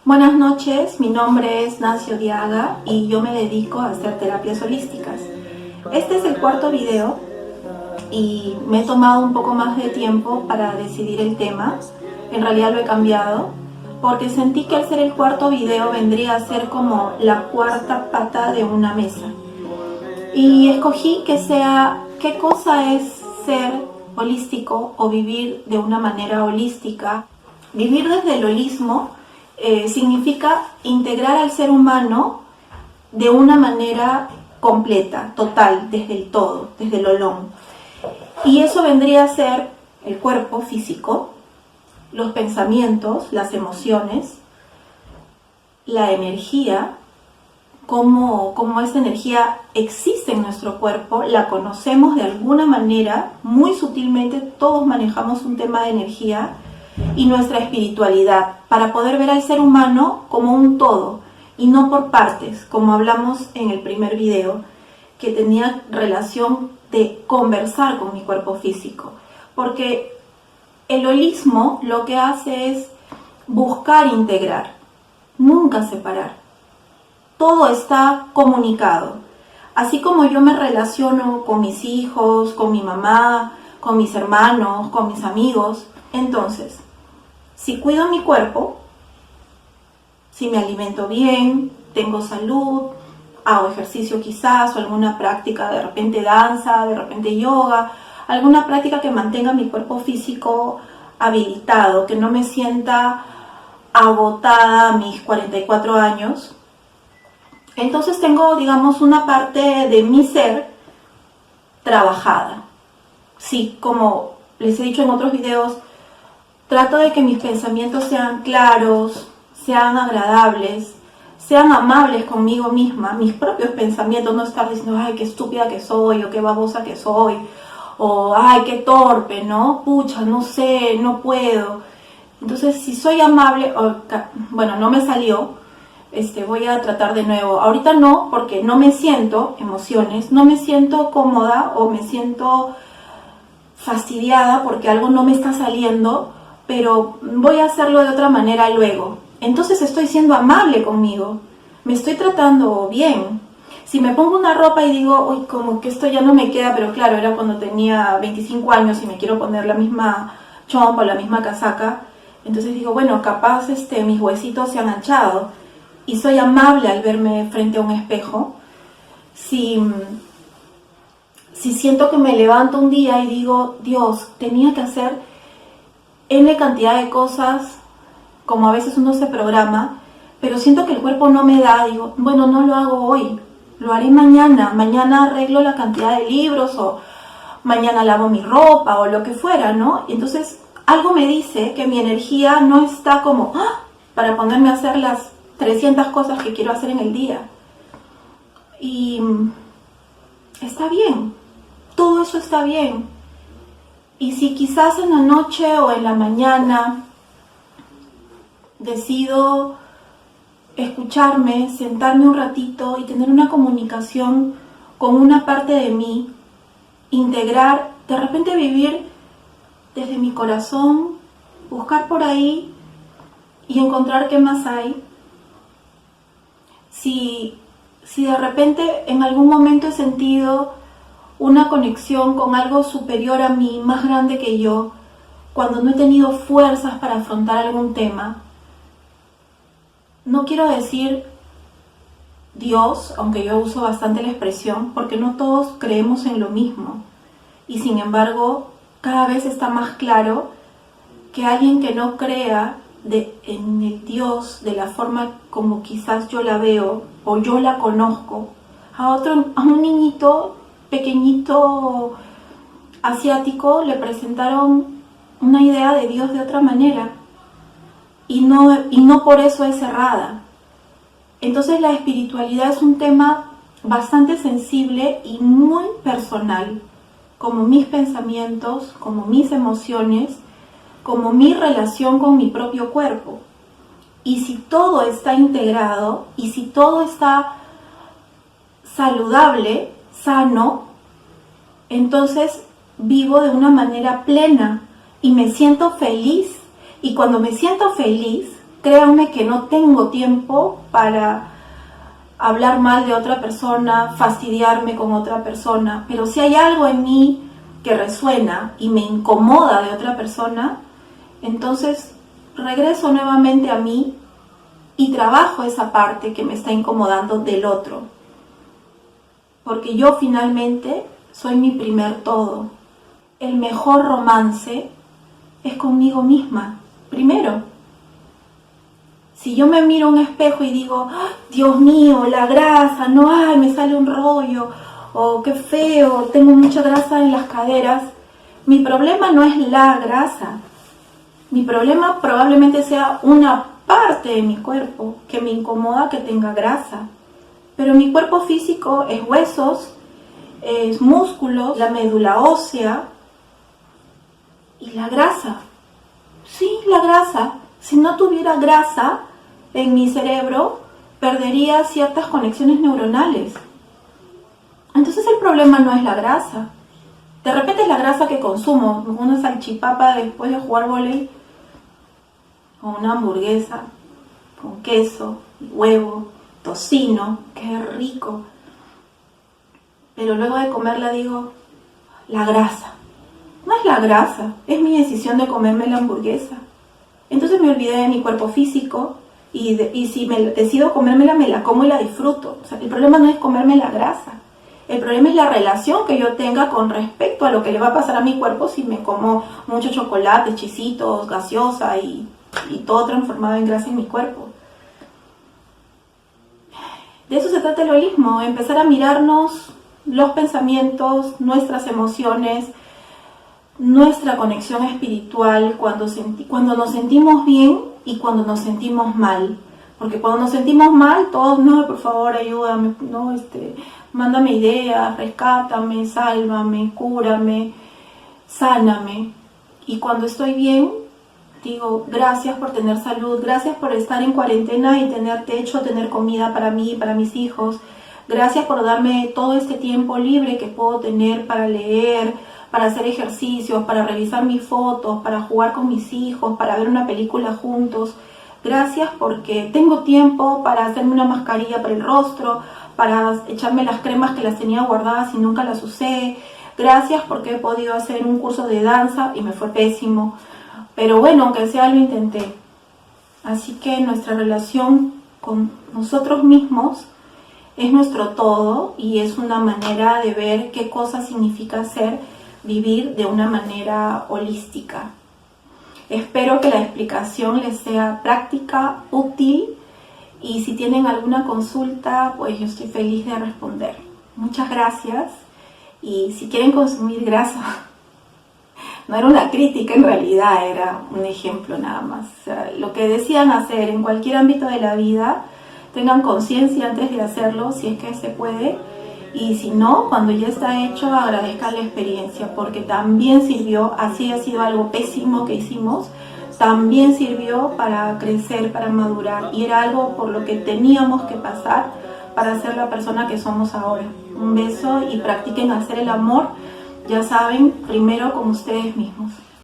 Buenas noches, mi nombre es Nancy Odiaga y yo me dedico a hacer terapias holísticas. Este es el cuarto video y me he tomado un poco más de tiempo para decidir el tema. En realidad lo he cambiado porque sentí que al ser el cuarto video vendría a ser como la cuarta pata de una mesa. Y escogí que sea qué cosa es ser holístico o vivir de una manera holística. Vivir desde el holismo significa integrar al ser humano de una manera completa, total, desde el todo, desde el olón. Y eso vendría a ser el cuerpo físico, los pensamientos, las emociones, la energía, cómo esta energía existe en nuestro cuerpo, la conocemos de alguna manera, muy sutilmente, todos manejamos un tema de energía, y nuestra espiritualidad, para poder ver al ser humano como un todo y no por partes, como hablamos en el primer video, que tenía relación de conversar con mi cuerpo físico, porque el holismo lo que hace es buscar integrar, nunca separar. Todo está comunicado. Así como yo me relaciono con mis hijos, con mi mamá, con mis hermanos, con mis amigos, entonces, si cuido mi cuerpo, si me alimento bien, tengo salud, hago ejercicio quizás, o alguna práctica, de repente danza, de repente yoga, alguna práctica que mantenga mi cuerpo físico habilitado, que no me sienta agotada a mis 44 años. Entonces tengo, digamos, una parte de mi ser trabajada. Sí, como les he dicho en otros videos, trato de que mis pensamientos sean claros, sean agradables, sean amables conmigo misma, mis propios pensamientos, no estar diciendo, ay, qué estúpida que soy, o qué babosa que soy, o ay, qué torpe, ¿no? Pucha, no sé, no puedo. Entonces, si soy amable, bueno, no me salió, voy a tratar de nuevo. Ahorita no, porque no me siento emociones, no me siento cómoda o me siento fastidiada porque algo no me está saliendo, pero voy a hacerlo de otra manera luego. Entonces estoy siendo amable conmigo, me estoy tratando bien. Si me pongo una ropa y digo, uy, como que esto ya no me queda, pero claro, era cuando tenía 25 años y me quiero poner la misma chompa o la misma casaca, entonces digo, bueno, capaz mis huesitos se han anchado y soy amable al verme frente a un espejo. Si siento que me levanto un día y digo, Dios, tenía que hacer N cantidad de cosas, como a veces uno se programa, pero siento que el cuerpo no me da, digo, bueno, no lo hago hoy, lo haré mañana, mañana arreglo la cantidad de libros, o mañana lavo mi ropa, o lo que fuera, ¿no? Y entonces algo me dice que mi energía no está como, para ponerme a hacer las 300 cosas que quiero hacer en el día. Y está bien, todo eso está bien. Y si quizás en la noche o en la mañana decido escucharme, sentarme un ratito y tener una comunicación con una parte de mí, integrar, de repente vivir desde mi corazón, buscar por ahí y encontrar qué más hay. Si de repente en algún momento he sentido una conexión con algo superior a mí, más grande que yo, cuando no he tenido fuerzas para afrontar algún tema. No quiero decir Dios, aunque yo uso bastante la expresión, porque no todos creemos en lo mismo. Y sin embargo, cada vez está más claro que alguien que no crea en el Dios de la forma como quizás yo la veo o yo la conozco, a un niñito pequeñito asiático le presentaron una idea de Dios de otra manera y no por eso es cerrada. Entonces la espiritualidad es un tema bastante sensible y muy personal, como mis pensamientos, como mis emociones, como mi relación con mi propio cuerpo. Y si todo está integrado y si todo está saludable, sano, entonces vivo de una manera plena y me siento feliz. Y cuando me siento feliz, créanme que no tengo tiempo para hablar mal de otra persona, fastidiarme con otra persona, pero si hay algo en mí que resuena y me incomoda de otra persona, entonces regreso nuevamente a mí y trabajo esa parte que me está incomodando del otro. Porque yo finalmente soy mi primer todo. El mejor romance es conmigo misma, primero. Si yo me miro a un espejo y digo, ¡ay, Dios mío, la grasa, no, ay, me sale un rollo, o qué feo, tengo mucha grasa en las caderas, mi problema no es la grasa. Mi problema probablemente sea una parte de mi cuerpo que me incomoda que tenga grasa. Pero mi cuerpo físico es huesos, es músculos, la médula ósea y la grasa. Sí, la grasa. Si no tuviera grasa en mi cerebro, perdería ciertas conexiones neuronales. Entonces el problema no es la grasa. De repente es la grasa que consumo, una salchipapa después de jugar vóley, o una hamburguesa con queso, huevo, tocino, qué rico. Pero luego de comerla digo, la grasa. No es la grasa, es mi decisión de comerme la hamburguesa. Entonces me olvidé de mi cuerpo físico y si me decido comérmela, me la como y la disfruto. O sea, el problema no es comerme la grasa. El problema es la relación que yo tenga con respecto a lo que le va a pasar a mi cuerpo si me como mucho chocolate, chisitos, gaseosa y todo transformado en grasa en mi cuerpo. De eso se trata el holismo, empezar a mirarnos los pensamientos, nuestras emociones, nuestra conexión espiritual cuando nos sentimos bien y cuando nos sentimos mal. Porque cuando nos sentimos mal, todos, no, por favor, ayúdame, no, mándame ideas, rescátame, sálvame, cúrame, sáname. Y cuando estoy bien, digo, gracias por tener salud, gracias por estar en cuarentena y tener techo, tener comida para mí y para mis hijos. Gracias por darme todo este tiempo libre que puedo tener para leer, para hacer ejercicios, para revisar mis fotos, para jugar con mis hijos, para ver una película juntos. Gracias porque tengo tiempo para hacerme una mascarilla para el rostro, para echarme las cremas que las tenía guardadas y nunca las usé. Gracias porque he podido hacer un curso de danza y me fue pésimo. Pero bueno, aunque sea, lo intenté. Así que nuestra relación con nosotros mismos es nuestro todo y es una manera de ver qué cosa significa vivir de una manera holística. Espero que la explicación les sea práctica, útil y si tienen alguna consulta, pues yo estoy feliz de responder. Muchas gracias y si quieren consumir grasa, no era una crítica en realidad, era un ejemplo nada más. O sea, lo que decían hacer en cualquier ámbito de la vida, tengan conciencia antes de hacerlo, si es que se puede. Y si no, cuando ya está hecho, agradezcan la experiencia, porque también sirvió, así ha sido algo pésimo que hicimos, también sirvió para crecer, para madurar, y era algo por lo que teníamos que pasar para ser la persona que somos ahora. Un beso y practiquen hacer el amor, ya saben, primero con ustedes mismos.